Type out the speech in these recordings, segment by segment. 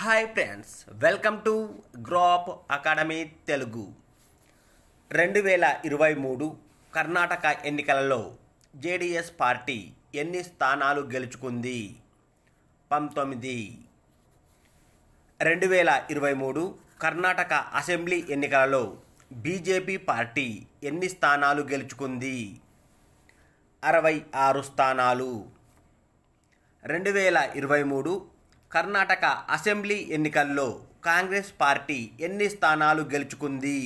Hi friends, welcome to grow up academy Telugu. 2023 Karnataka ఎన్నికలలో JDS party ఎన్ని స్థానాలు గెలుచుకుంది? 19. 2023 కర్ణాటక అసెంబ్లీ ఎన్నికలలో బీజేపీ పార్టీ ఎన్ని స్థానాలు గెలుచుకుంది? 66 స్థానాలు. 2023 కర్ణాటక అసెంబ్లీ ఎన్నికల్లో కాంగ్రెస్ పార్టీ ఎన్ని స్థానాలు గెలుచుకుంది?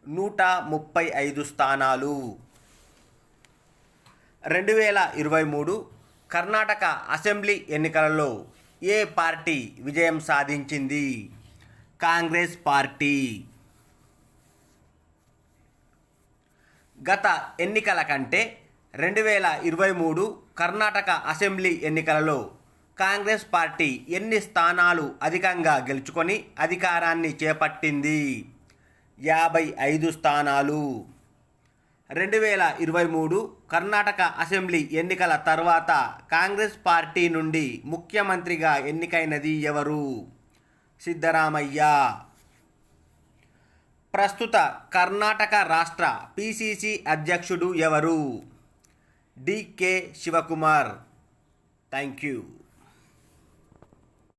135 స్థానాలు. 2023 కర్ణాటక అసెంబ్లీ ఎన్నికలలో ఏ పార్టీ విజయం సాధించింది? కాంగ్రెస్ పార్టీ. గత ఎన్నికల కంటే 2023 కర్ణాటక అసెంబ్లీ ఎన్నికలలో కాంగ్రెస్ పార్టీ ఎన్ని స్థానాలు అధికంగా గెలుచుకొని అధికారాన్ని చేపట్టింది? 55 స్థానాలు. 2023 కర్ణాటక అసెంబ్లీ ఎన్నికల తర్వాత కాంగ్రెస్ పార్టీ నుండి ముఖ్యమంత్రిగా ఎన్నికైనది ఎవరు? సిద్ధరామయ్య. ప్రస్తుత కర్ణాటక రాష్ట్ర పిసిసి అధ్యక్షుడు ఎవరు? డికే శివకుమార్. Thank you.